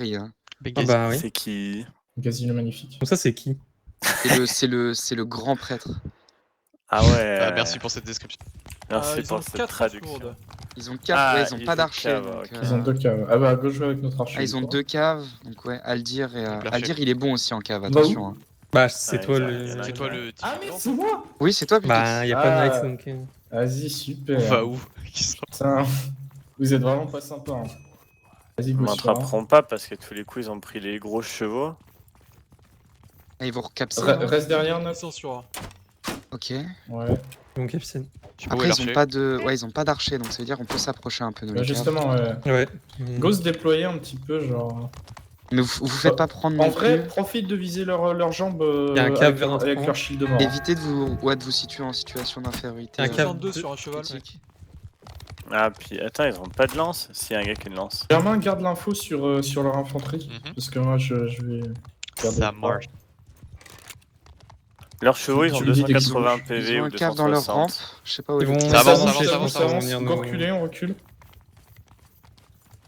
Hein. Ah bah oui. C'est qui? Casino magnifique. Donc ça c'est qui? C'est le grand prêtre. Ah ouais. Merci pour cette description. Merci ils ont pour cette 4 traduction. Ils ont 4, ouais, ils ont pas d'archer. caves, donc, ok. Ils ont 2 caves. Ah bah, go jouer avec notre archer. Ah, ils ont 2 caves, donc ouais, Aldir et. l'archer. Aldir, il est bon aussi en cave, Bah, attention. Hein. Bah c'est Ouais, toi il y en a- le... C'est toi le Ah, mais type. c'est moi! Oui, c'est toi, Picus. Bah y'a pas de Ah. Knight donc... Vas-y, super. On va où Qui sera- Putain, vous êtes vraiment pas sympa. Hein. Vas-y, Ils go sur un. m'attraperont pas parce que tous les coups ils ont pris les gros chevaux. Ah, ils vont recapser. Reste derrière, Ils Nox. sont sur A. Ok. Ouais. Donc capitaine. Je sais pas où est Après, ils ont l'archer. pas de. Ouais, ils ont pas d'archer, donc ça veut dire qu'on peut s'approcher un peu de Bah, justement, ouais. Ouais. Go se déployer un petit peu, genre. Mais vous faites pas prendre En non vrai, plus. profite de viser leurs jambes Y a un cave vers notre avec front. leur shield mort. Évitez de vous situer en situation d'infériorité. Un cave. 52 sur un cheval. critique. Ah puis attends, ils ont pas de lance? Si, y a un gars qui a une lance. Germain, garde l'info sur leur infanterie. Mhm. Parce que moi, je vais. garder. Ça marche. Leurs chevaux ils ont Tu me dis 280 Ils PV ont ou un cave dans leur rampe. 260. Je sais pas où Ils est le vont- cave. Ça avance, avance, ça avance, ça avance, avance. venir Go nous- reculer, on recule.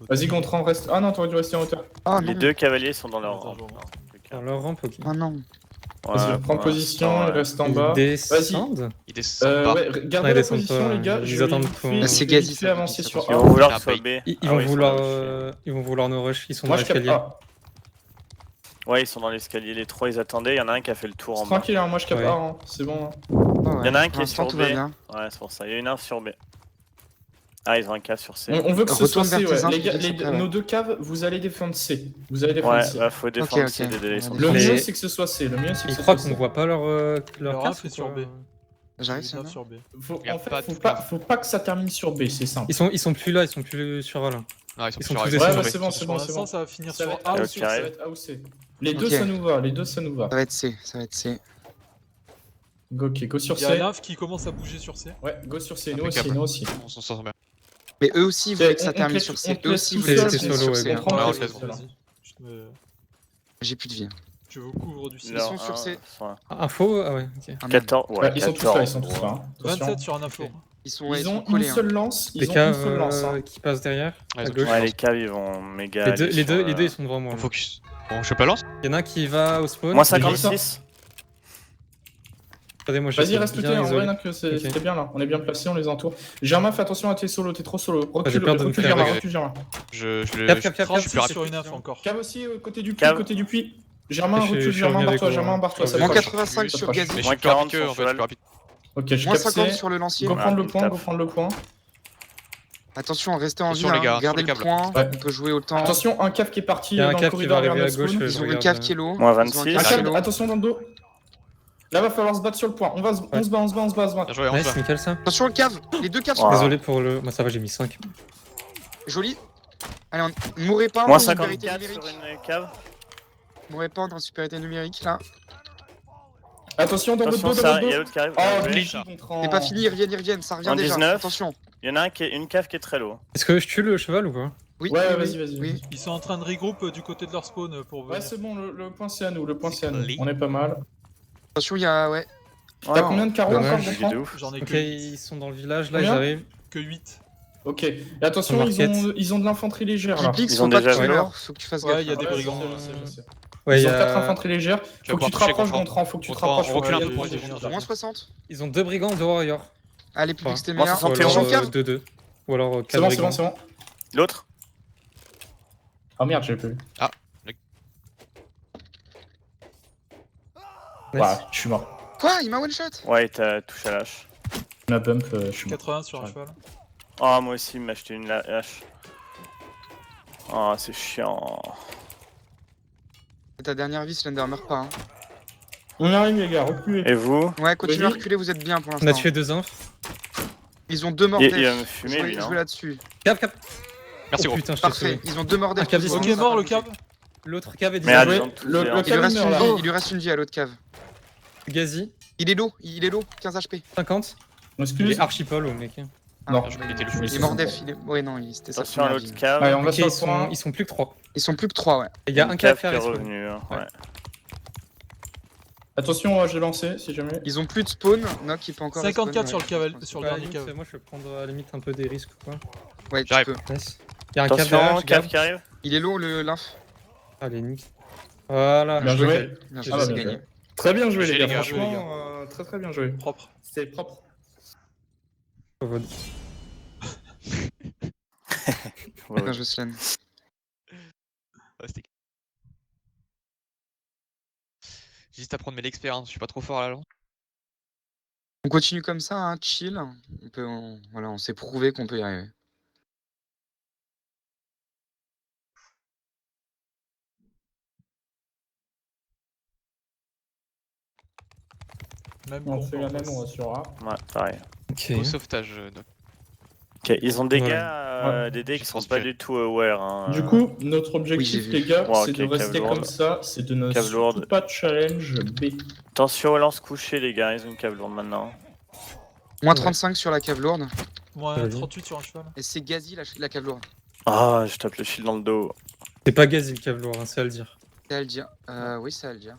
Vas-y, Gontran, reste. Ah non, t'aurais dû rester en hauteur. Oh Les non. deux cavaliers sont dans leur Attends, rampe. je vois. Dans leur rampe, ok. Oh non. Vas-y, Ouais, prends pour position, l'instant, il reste en bas. Ils descendent. Ils descendent pas. Ouais, Non, gardez ils la descendent position, pas, les gars. ils Je vais attendent vite pour- fait- Ah, c'est je vais Gazi, vite fait ça, avancer ça, sur ça, Ils A. vont vouloir Ah, sur bah, B. Ils Ah vont oui, vouloir... sont dans le- Ils vont vouloir nos rush, ils sont dans Moi, je capte l'escalier. A. Ouais, ils sont dans l'escalier. Les trois ils attendaient. Il y en a un qui a fait le tour en bas. Tranquille, hein, moi je capte Ouais. A, hein. C'est bon. Hein. Oh, Il y en a un qui Pour est l'instant, sur tout B. va bien. Ouais, c'est pour ça. Il y a une inf sur B. Ah, ils ont un cave sur C. On veut que ce soit Retourne C, vers tes ouais. Les gars, infos, s'il te plaît, ouais. nos deux caves, vous allez défendre C. Vous allez défendre Ouais, C. bah faut défendre ok. C, les délais sont Le Mais- mieux, c'est que ce soit C. Le mieux, c'est que Ils ce croient soit qu'on C. voit pas leur Leur cave raf est ou sur quoi B. J'arrive, Ils c'est tapent bon. sur B. Y a En fait, pas de faut pas que ça termine sur B, c'est simple. Ils sont plus là, ils sont plus sur A là. Non, Ils sont sur tous A, des ils Ouais, sont sur bah B. c'est bon, c'est Pour bon, c'est l'instant, bon. ça va finir Ça va sur être A A ou ou ok. sur C, ça C. va être A ou C. Les deux, Ok. ça nous va, les deux, ça nous va. Ça va être C, ça va être C. Ok, go sur Il y a C. l'AF qui commence à bouger sur C. Ouais, go sur C, nous aussi, Impeccable. nous aussi. On s'en sort bien. Mais eux aussi, ils voulaient que ça On termine te sur laisse- C. on te Eux laisse aussi, tout voulaient seul, que ça c'est termine solo, sur ouais, C. On prend Ouais, le on C, te laisse, c'est là. Vas-y. J'ai plus de vie. Je vous couvre du 6. Ils sont sur C. Info? Ah ouais, ok. Ah, merde. 14, ouais, Ouais, ils sont tous là, 14. ils sont tous là. hein. Attention. 27 sur un info. Ils sont, ouais, Ils sont ont une collés. Hein. seule lance, Les ils ont une caves seule lance. hein. qui passent derrière, Ouais, à ils ont gauche. Ouais, les caves ils vont méga. Les deux, aller les sur, deux, ils sont devant moi. On focus. Bon, je fais pas lance. Il y en a un qui va au spawn. Moins Il est- 56. Attendez, moi je Vas-y, suis reste bien looté, en vrai, isolé. là, que Ok. c'était bien là. On est bien placé, on les entoure. Germain, fais attention à tes solos, t'es trop solo. j'ai Recule, peur de me recule, faire Germain, bagarrer. recule, Germain. Je Cap, cap, cap, 36 cap. sur une inf encore. Cave aussi, côté du puits, Cave. côté du puits. Germain, Je recule, suis Germain, revenu barre-toi, avec Germain, vous. barre-toi, ça Moins crache. 85 sur crache. Gazi. Mais je Moins suis plus rapide 40 qu'eux, en sur fait, je suis cheval. plus rapide. Ok, je Moins capte 50 C. sur le lancier. Go prendre le une point, tape. go prendre le point. Attention, restez en vie. Attention, les gars, Hein. Gardez sur le les point. câbles. On peut jouer autant. Attention, un cave qui est parti Il y a un dans le cave qui va corridor vers arriver à notre spawn. gauche. Ils Je ont une regarde, cave qui est low. Moins Ils ont un 26. Un cave qui est cave, low. attention dans le dos. Là, va falloir se battre sur le point. On se bat, on se bat, on se bat. Bien joué, on se Nice, bat. nickel ça. Attention, le cave. Les deux caves sont Wow. Désolé pour le. Moi ça va, j'ai mis 5. jolis. Allez, on mourrez pas Moins en supériorité 54 numérique. sur une cave. Mourrez pas en supériorité numérique là. Attention dans votre Attention, dos, dans ça, votre il y a dos. l'autre qui arrive. Oh, Ouais. glitch, Gontran. C'est pas fini, ils reviennent, ça revient En déjà. 19. Attention. Il y en a un qui est une cave qui est très low. Est-ce que je tue le cheval ou pas? Oui, Ouais, oui, vas-y, oui, vas-y. oui. Ils sont en train de regrouper du côté de leur spawn pour Ouais, venir. c'est bon, le point c'est à nous, le point c'est à nous. Clean. On est pas mal. Attention, il y a. Ouais. T'as combien de carreaux dommage. encore, Je suis de Gontran? ouf. J'en ai Ok, que 8. ils sont dans le village là, Combien j'arrive. Que 8. Ok. Et attention, ils ont de l'infanterie légère là. Piplix, Ils faut ont pas déjà que tu vu, meurs, faut que tu fasses gaffe. Ouais, il y a des Ouais, brigands. je sais. Ouais, Ils il y ont 4 a... infanteries légères. Tu Faut vas que tu te pouvoir rapproches, toucher, Gontran. Faut que tu te Gontran, rapproches. on recule un faut peu y pour aller. définir. Moins 60. Ils ont 2 brigands, 2 warriors. Allez, Piplix, t'es Moi, meilleur. 60. Ou alors Attention, cave. 2-2. Ou alors C'est 4 bon, c'est brigands. bon, c'est bon. L'autre. Ah merde, j'ai pas vu. Nice. Ouais, je suis mort. Quoi? Il m'a one shot? Ouais, il t'a touché à l'âge. Ma bump, je suis mort. 81 sur un Ouais. cheval. Oh, moi aussi, il m'a acheté une hache. Oh, c'est chiant. C'est ta dernière vie, Slender, meurs pas. Hein. On arrive, les gars, reculez. Et vous? Ouais, continuez à Vas-y. reculer, vous êtes bien pour On l'instant. a tué 2 infs. Ils ont 2 morts Il def. va me fumer, lui, non? Jouez là-dessus. Cap, cap. Merci, Oh gros. putain, je t'ai Parfait, sauvé. ils ont 2 morts def. Un cave Ils ici. ont- Ok, ça va mort pas le bouger. cave. L'autre cave est Merde, joué. ils ont tous Le- les le uns. Il lui reste Cave une meurt, vie, là. il lui reste une vie à l'autre cave. Gazi, Il est low, 15 HP. 50. Il Excuse. est archipole au mec. Non. Ah, Il était lourd. Il est mort def, ouais non, c'était sa Attention à première l'autre vie. cave. Allez, on va Ok, sur ils le point. sont plus que 3. Ils sont plus que 3, ouais. Il y a Une un cave qui qui est a respawn. revenu. Hein, Ouais. ouais. Attention, je vais lancer si jamais. Ils ont plus de spawn, Nock il peut encore 54 respawn, sur le ouais. cave, sur le Ouais, à la dernier limite, cave. moi je peux prendre à la limite un peu des risques ou quoi. Ouais, tu J'arrive. peux. Nice. Il y a un cave derrière, Attention, je cave garde. qui arrive. Il est low le lymph. Allez, nique. Voilà. Bien joué. Bien Ah joué, bah, c'est bien gagné. joué. Très bien joué, GG, les gars. les gars. Franchement, très bien joué. Propre. C'était propre. Ouais, Ouais, Bien joué, Slen. Ouais, c'était- J'ai juste à prendre mes l'expérience, je suis pas trop fort à la lance. On continue comme ça, hein, chill. Voilà, on s'est prouvé qu'on peut y arriver. Même On comp fait en la même, face. on assurera. Ouais, pareil. Ok. Au sauvetage, Doc. Ok, ils ont des Ouais. gars, des decks qui sont pas du tout aware. Hein. Du coup, notre objectif, j'ai vu. les gars, Ouais, c'est ok, de rester cave lourde. comme ça, c'est de ne Cave lourde. surtout pas challenge B. Attention au lance couché, les gars, ils ont une cave lourde maintenant. Moins Ouais. 35 sur la cave lourde. Moins Vas-y. 38 sur un cheval. Et c'est Gazi la cave lourde. Ah, je tape le shield dans le dos. C'est pas Gazi le câble lourd, hein, c'est à le dire. C'est à le dire. Oui, c'est à le dire.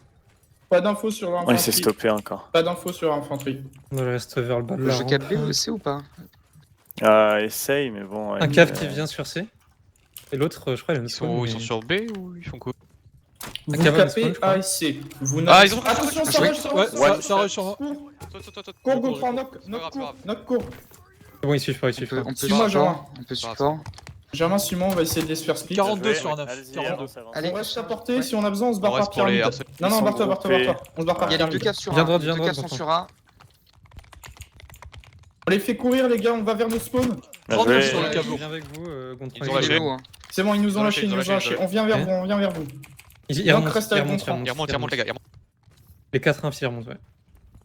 Pas d'infos sur Oh, il s'est l'infanterie. stoppé encore. Pas d'infos sur l'infanterie. On reste vers le bas de Le la jeu rampe. 4B, c'est ou pas? Essaye, mais bon. Un cave qui vient sur C. Et l'autre, je crois, il a une Ils sont spawn, mais- sur B ou ils font quoi? Vous cavale tapez spawn, je crois. A et C. Vous Ah, n'avez- ils ont- Attention, Ah, ça oui. rush, ça Ouais, rush, ça rush sur moi. Cours, Saute. cours, Cours, prends je knock, C'est pas knock, grave, c'est pas cours, grave. knock, cours. C'est bon, ils suivent pas, ils On suivent peut, pas. on peut Suis-moi, support. Germain. On peut Pas grave. support. Germain, Simon, on va essayer de les faire split. 42 sur un 9. Allez-y, 42. avance, avance. Allez, On reste à portée, ouais. si on a besoin, on se barre On par reste pour les pyramide. harceleurs. Non, Ils non, sont barre-toi, groupés. barre-toi. On se barre par Il y a les deux pyramide. caves sur Viens A. droite, Les viens deux droite, caves sont j'entends. sur A. On les fait courir, les gars, on va vers nos spawns. Bien 39 joué. sur le Je câble. viens avec vous, Gontran. Ils ont Il est lâché. low, hein. C'est bon, ils nous ont lâché, ils nous ont lâché. On vient vers Ok. vous, on vient vers vous. Ils Donc, remontent, reste ils avec remontent, Gontran. Il remonte, les gars, il remonte. Les 4 infs, ils remontent, ouais.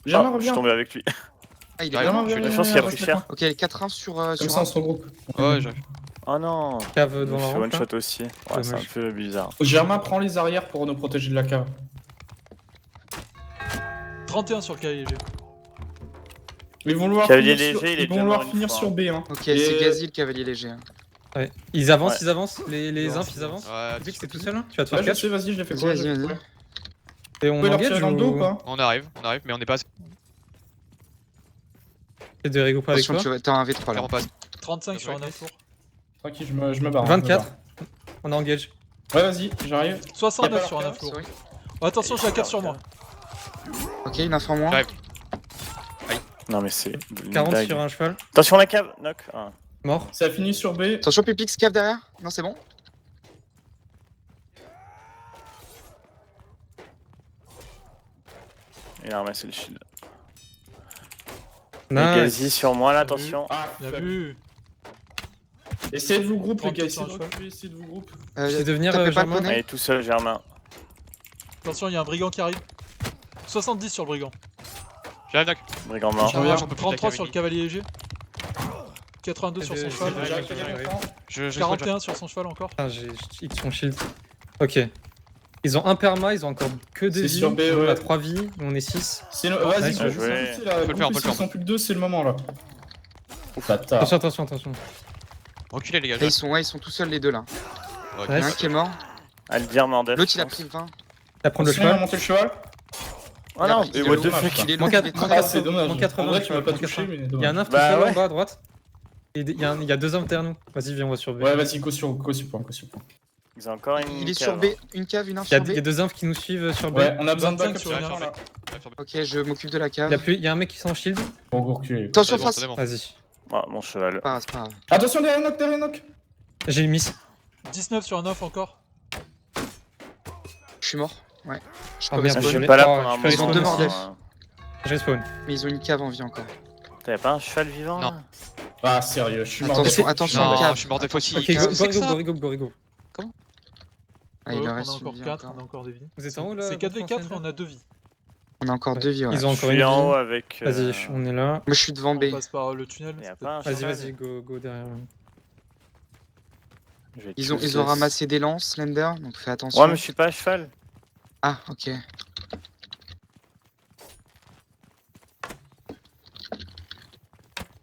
Germain, Ah, je suis reviens. tombé avec lui. Ah, il est Ouais, Germain, low. viens, je viens, pense qu'il a viens, pris reste cher. avec Ok, 4-1 sur moi. Comme sur ça, on A. se regroupe. Ouais, j'arrive. Oh non. Cave Je dans la suis rampe, one là. shot aussi. Ouais, c'est un Dommage. peu bizarre. Germain, prends les arrières pour nous protéger de la cave. 31 sur le KLG. Ils vont vouloir Cavalier finir, léger, il est ils vont déjà vouloir mort une finir fois. sur B. Hein. Ok, Et- c'est Gazi le cavalier léger. hein. Ouais. Ils avancent, Ouais. ils avancent. Les Ouais, infs, c'est ils bon. avancent. Ouais, Tu sais que c'est tout seul, hein. Tu vas te Ouais, faire je catch. sais, vas-y, je l'ai fait Vas-y, courir. vas-y, je l'ai fait vas-y. courir. Et Vous on pouvez leur engage tirer dans le dos ou pas? on arrive, mais on n'est pas. Et de regrouper avec Attention, toi. t'as un V3 là. Clairement pas. 35 sur un 9 tour. Tranquille, je me barre. hein, 24. On engage. je me barre. Ouais, vas-y, j'arrive. 69 Y'a sur pas un leur 9 tour. Sorry. Oh, attention, j'ai la 4 sur moi. Ok, une info en moins. J'arrive. Non, mais c'est. une 40 blague. sur un cheval. Attention, la cave. Knock. Ah. Mort. Ça finit sur B. Attention, Pépix, cave derrière. Non, c'est bon. Il a ramassé le shield. Nice. Gazi sur moi là, attention. Ah, Bien fuck. vu. Essayez de vous grouper, les gars. 30 sur Essayez un de cheval. reculer, essayez de vous grouper. J'essaie de venir, tapez pas le Germain. poney. Il est tout seul, Germain. Attention, il y a un brigand qui arrive. 70 sur le brigand. J'arrive, Doc. Brigand mort. Je reviens. J'en peux plus de la 33 sur le cavalerie. cavalier léger. 82 sur son Je- cheval. je- J'arrive, je- j'arrive, je- j'arrive. Je 41 sur son cheval encore. Putain, j'ai hit son shield. Ok. Ils ont un perma, ils ont encore que 2 C'est vies. sur B, On ouais. a 3 vies, on est 6. C'est le... Vas-y, nice, groupez, joué. là. On peut le faire, on peut le Groupez, faire. s'ils sont plus que 2, c'est le moment là. Bâtard. Attention, attention, attention. Reculez, les gars. Et ils sont tous seuls les deux là. Ok. Il y en a un Nice. qui est mort. À le dire, Mordef. L'autre il a pris 20. À prendre le Attention, il a cheval. monté le cheval. Oh non, Il mais est what low, the fuck. Il est Mon low, quatre- il est mon très Ah, low. c'est dommage. Mon 80, En vrai, tu m'as pas mon touché, 80. mais Il y a dommage. un inf tout Bah seul ouais. en bas à droite. Et il y a 2 hommes derrière nous. Vas-y, viens, on va sur B. Ouais, vas-y, go sur point, go sur point. Ils ont encore une. Il est cave, sur B, une cave, une info Il y a sur B. 2 infs qui nous suivent sur B. Ouais, on a besoin de 25 backup sur sur une le arme. champ, là. J'arrive sur B. Ok, je m'occupe de la Il cave. y a un mec qui s'en shield. Bon, go reculer. Attention C'est bon, face. c'est bon. Vas-y. Ah, mon cheval. C'est pas grave. Attention, derrière knock, derrière knock. J'ai une miss. 19 sur un 9 encore. Je suis mort. Ouais. Je Ah, peux merde, Je respawn. suis je pas là l'ai- pendant un je peux Ils ont moment. deux respawn Mordef. hein. Je respawn. Mais ils ont une cave en vie encore. T'avais pas un cheval vivant Non. là Ah, sérieux, je suis mort. Attention, de- attention, Non, cave. je suis mort des fois aussi. Ok, Qu'est-ce go, que c'est que ça go, go. Ah, il on en a reste encore une vie 4, encore. on a encore des vies. Vous êtes en haut là C'est 4v4 et Gontran, on a 2 vies. On a encore 2 vies. Ouais. Ils ont Je encore suis une en haut vie. avec. Vas-y, on est là. Moi je suis devant B. On passe par le tunnel. Y a c'est pas un Vas-y, cheval. vas-y, go derrière. Je vais Ils tuer ont ce- ramassé des lances, Slender, donc fais attention. Ouais, mais je suis pas à cheval. Ah, ok.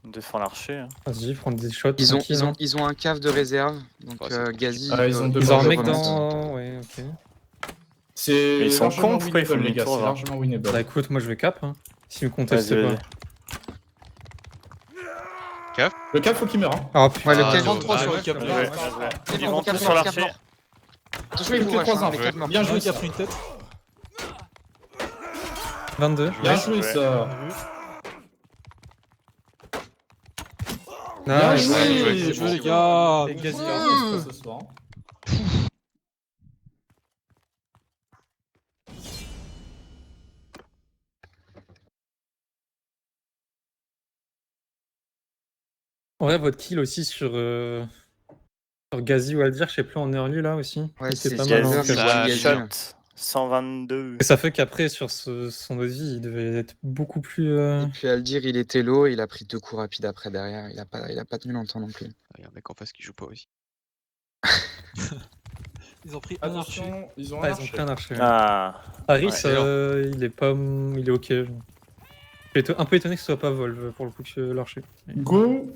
On défend l'archer. hein. Vas-y, prendre des shots. Ils ont, tranquille, ils, ont, hein. ils ont un cave de réserve, donc Ouais, c'est Gazi. Ah, ils ont deux Ils ont un Ils mec remontent. dans. Ouais, ok. C'est Mais ils sont largement cons, pourquoi ils font winnable, les gars, demi-tour, c'est là largement winnable. Bah écoute, moi je vais cap. Hein. Si me conteste Vas-y, pas. vas-y. Le cap, faut qu'il meure. Hein. Ah putain. Ouais, le Ah, cave. 33 Ah, sur le ouais, cap. Bien Ouais, joué, ouais. bien joué. Ils Ils vont vont cap tous mort, sur cap l'archer. mort. Attention, il vous Les rush, 3 hein, uns. les 4 morts. Bien Il y en a joué, un qui a ça. pris une tête. 22. Bien Ouais. joué, ça. Bien Nice. joué. Bien joué, les gars. Les gars, Ce soir. En vrai, votre kill aussi sur Gazi ou Aldir, je sais plus, en early là aussi. Ouais, Il était c'est pas Gazi, mal. c'est Hein, Gazi. Ça- Gazi. Shot 122. Et ça fait qu'après, sur son autre vie, il devait être beaucoup plus. Et puis à le dire, il était low, il a pris 2 coups rapides après derrière. Il a pas tenu longtemps non plus. Il y a un mec en face qui joue pas aussi. Ils ont pris un archer. Attention, ils ont un Ah, ils ont archer. pris un archer. Ah, Harris, ouais. il est pas. Il est ok. Je suis un peu étonné que ce soit pas Volve pour le coup que l'archer. Go.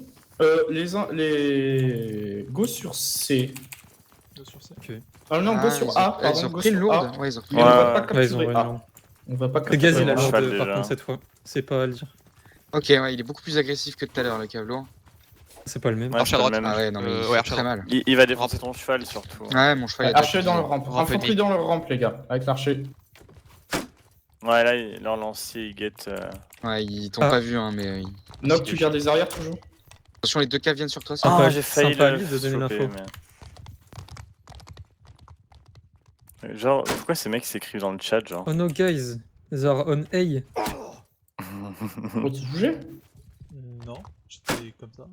Les. Go sur C. Sur C. Ah non, go Ah, sur ils ont- A. Pardon, Ils ont go pris une sur lourde. A. Ouais, ils ont repris Mais une on Ouais. va pas Ouais, ils ont capturer une A. lourde. On va pas Le Gazi, il a Mon lourde cheval, par déjà. contre cette fois. C'est pas Aldir. Ok, ouais, il est beaucoup plus agressif que tout à l'heure, le Cavlo. C'est pas le même. Ouais, Archer c'est à le droite. même. Ah ouais, non, mais il ouais, fait Archer très mal. Il va défoncer ton cheval surtout. Ouais, mon cheval est Archer tapé. dans le rampe. Rampe Infanterie ennemi. dans le rampe, les gars. Avec l'archer. Ouais, là, leur lancier, il guette. Ouais, ils t'ont Ah. pas vu, hein, mais. Noc, tu gardes des arrières toujours. Attention, les 2 caves viennent sur toi. Sympa. Ah, j'ai failli sympa, le lui, de donner choper, l'info. mais... Genre, pourquoi ces mecs s'écrivent dans le chat, genre Oh no, guys. They are on A. On tu bouger. Non, j'étais comme ça.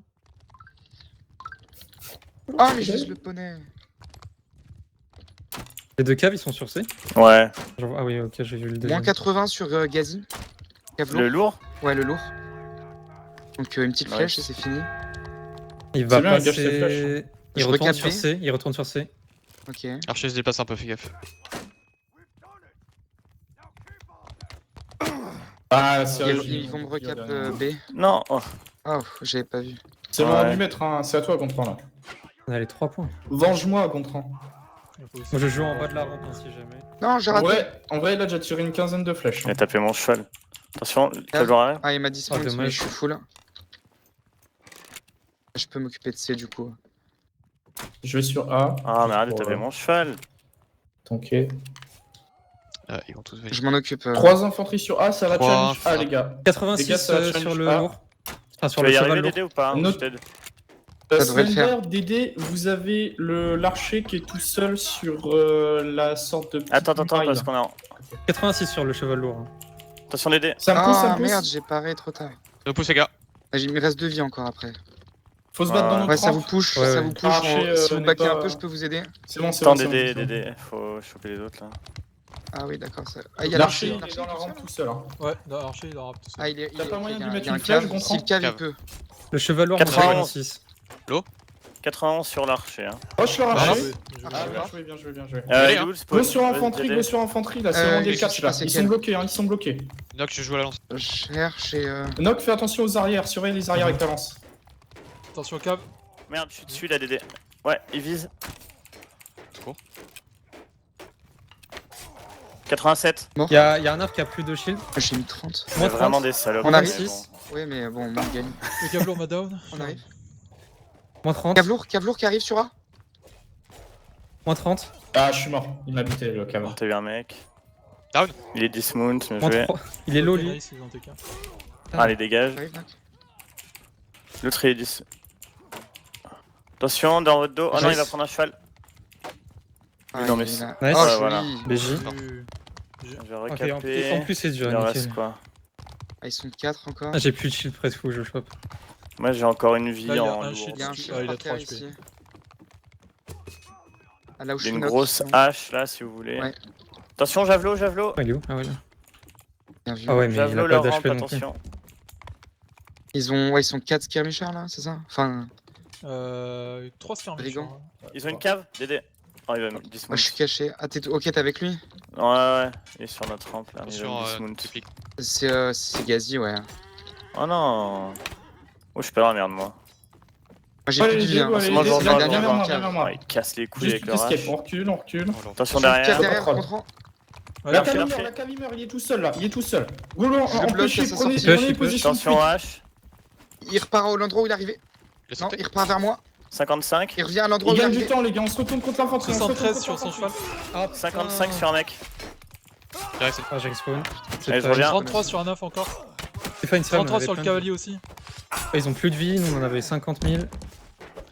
Ah, mais juste le poney. Les 2 caves, ils sont sur C. Ouais. Ah oui, ok, j'ai vu le deuxième. Moins 80 sur Gazi. Cave Le lourd. lourd Ouais, le lourd. Donc une petite Ouais. flèche et c'est fini. Il va C'est bien, il gâche ses passer. flèches. Il Je retourne recap sur B. C. Il retourne sur C. Ok. Archer se déplace un peu, fais gaffe. Ah, Ils, sérieux. ils vont me recap B. Non. Oh. Oh, j'avais pas vu. C'est le moment Ouais. du maître, hein. C'est à toi, Gontran, là. On a les 3 points. Venge-moi, Gontran. Il faut aussi- Moi, je joue en bas de la rampe, hein, si jamais. Non, j'ai En raté. vrai, il a déjà tiré une quinzaine de flèches. Il a tapé mon cheval. Attention, tableau arrière. Ah, il m'a dit Ah, mais dommage. je suis full. Je peux m'occuper de C du coup. Je vais sur A. Ah, mais arrête de Pour, taper mon cheval. tanker. Ils vont tous venir. Je m'en occupe. 3 infanteries sur A, ça va Trois, challenge A, frappe. les gars. 86 Les gars, ça va sur challenge le A. lourd. Enfin, sur Tu vas le y cheval arriver, lourd. Dédé, ou pas Notre- Je t'aide. Ça devrait le faire. Slender, Dédé, vous avez l'archer qui est tout seul sur la sorte de petite Attends, muraille, parce là. qu'on a. 86 sur le cheval lourd. Hein. Attention, Dédé. Ça me pousse, ça Ah me pousse. merde, j'ai paré trop tard. Ne pousse les gars. Ah, il me reste 2 vies encore après. Faut se battre dans Ouais, notre Ouais, ça rampe. vous push, Ouais, ça ouais. vous push. Archer, Si vous n'est backez pas- un peu, je peux vous aider. C'est bon, c'est Attends, bon. c'est bon, Dédé, c'est bon. Dédé. Faut choper les autres là. Ah oui, d'accord. Ça... Ah, il y a L'archer, l'archer. il est l'archer dans la tout seul, rampe tout seul. Hein. Ouais, non, archer, il aura tout ça. Ah, il est. T'as pas ok, moyen il y de a- mettre il y a un une flèche, cave. Gontran Si le cave, il Cave. peut. Le cheval lourd, 91. 86. 91 sur l'archer. Hein. Oh, je suis Ah, l'archer. ouais, Ah, Ah, ouais. bien joué, bien joué, bien joué. Il est où le spawn Go sur Vas-y, infanterie, Dédé. go sur infanterie, là, c'est vraiment je des sais catchs pas là. c'est Ils quel. sont bloqués, hein, ils sont bloqués. Noc, je joue à la lance. Je cherche et. Noc, fais attention aux arrières, surveille les arrières avec ta lance. Attention au cave. Merde, je suis dessus là, Dédé. Ouais, il vise. Trop. 87. Il y a un arc qui a plus de shield. Ah, j'ai mis 30. C'est Moins vraiment 30. des salopes. On mais arrive. bon. Oui, mais bon, on gagne. Le cave lourd m'a down. On arrive. Moins 30. Cave lourd qui arrive sur A. Moins 30. Ah, je suis mort, il m'a buté le cave. T'as eu un mec. Down. Il est dismount, bien Moins joué. 3. Il est low, Ok, lui. nice, ils ont TK. Allez, dégage. J'arrive, Noc. L'autre il est 10. Attention, dans votre dos. Oh non, il va Nice. prendre un cheval. Ah, Non, mais il est là. Nice. Oh, Ouais, voilà. joli. BJ. Je vais Ok, recaper. en plus, c'est dur. Il en nickel. reste quoi Ah, ils sont 4 encore. Ah, j'ai plus de shield presque où je chope. Moi j'ai encore une vie Là, il y a en un lourd. shield. Il y a un Ah, shield il a par terre 3 HP. ici. Ah, là où je Il y a suis une Noc, grosse c'est bon. hache là si vous voulez. Ouais. Attention, javelot, javelot. Ah, il est où? Ah, ouais, là. Bien vu. Ah, ouais, mais il Javelot a leur pas rampe, d'HP non plus. attention. Ils sont 4 skirmishers là, c'est ça? Enfin, 3 skirmish. Brigand. Ils ont une cave, Dédé. Oh, il va me moi dismount. je suis caché. Ah, ok, t'es avec lui? Ouais, ouais, il est sur notre rampe là. Il va Attention, me dismount. typique. C'est Gazi, ouais. Moi Oh non. Oh, je suis pas dans la merde moi. j'ai Ouais, plus de les vie. Hein. deux, allez, Moi, les j'en deux, vois, viens j'en vers vois. moi, viens vers moi. Ouais, il casse les couilles Juste avec leur escape, hache. on recule, on recule. Attention Sur le derrière. cave derrière, contrôle. comprends? Ouais, La l'archer, cavimeur, cavimeur, la cavimeur, il est tout seul là, il est tout seul. Go, Je en le bloque empêchez, à sa prenez sortie. Il peut. position de Attention fuite. hache. Il repart à l'endroit où il est arrivé. Laisse Non, sauter. il repart vers moi. 55. Il revient à l'endroit Il où il gagne est du arrivé. temps, les gars, on se retourne contre l'infanterie. on se retourne 73 contre sur son l'infanterie. cheval. 55 sur un mec. Direct, c'est- Ah, j'ai respawn. Allez, je reviens. 33 sur un 9 encore. C'est pas une seule, 33 sur le cavalier aussi. Ils ont plus de vie, nous on en avait 50 000.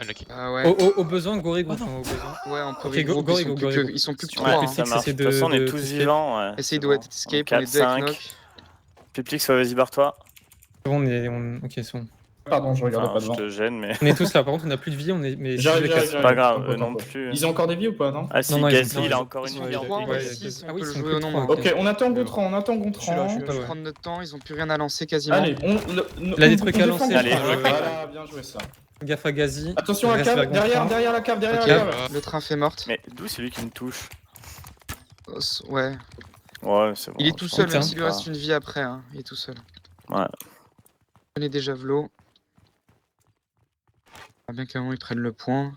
unlucky. Ah ouais. Au besoin, Gorigo. Ah non. Au besoin. Ouais, on peut Ok, regroupe, go, ils sont go, plus go, que- go. ils sont plus que Ouais, 3. Ouais, Piplix, ça marche. essaie De toute façon, on est de tous escape. vivants. Ouais. Essaye c'est de bon. wet escape, on est 4, deux avec 5. knock. Piplix, vas-y, barre-toi. On est. Ok, c'est bon. Pardon, je regardais Enfin, pas je devant. te gêne, mais. On est pas devant. Par contre, on a plus de vie, on est. Mais si J'arrive, je les casse- C'est pas grave, Tempo, non tempo. plus. Ils ont encore des vies ou pas, non? Ah si, Non, non, ils Gazi, ont- il a encore Ils une sont vie. en 3, plus. on est Ouais, 6, ah on oui, peut ils le sont jouer que au trois, nombre. ok. Ok, on attend Goutran, on attend Je suis là, Goutran. je suis On là. peut ouais. prendre notre temps, ils ont plus rien à lancer quasiment. Allez, Il a des trucs à défend lancer, Goutran. Allez, Voilà, bien joué ça. Gaffe à Gazi. Attention à la Reste cave, vers derrière, Gontran. derrière la cave, derrière Ok, la cave. le train fait morte. Mais d'où c'est lui qui me touche? Ouais, Ouais, c'est bon. il est tout je seul, pense même Putain. s'il lui reste une vie après, hein. Il est tout seul. Ouais. Prenez des javelots. Ah, bien qu'à un moment ils prennent le point.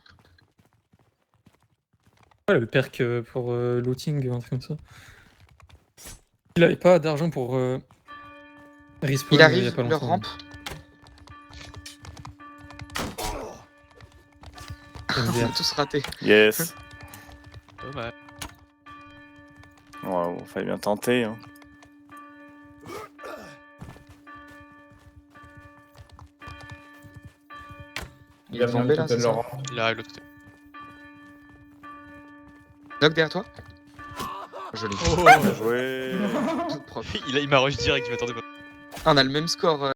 Ouais, le perk pour looting, un truc comme ça. Il avait pas d'argent pour respawn Il il y a arrive, pas leur longtemps. rampe. On MDR. a tous raté. Yes. Dommage. Ouais, il fallait bien tenter. Hein. Il va est bien tombé là, tenter c'est de ça? leur rang. Il arrive de l'autre côté. Knock derrière toi. Joli. Oh, Bien joué. Tout propre. Il m'a rush direct, je m'attendais pas. Ah, on a le même score.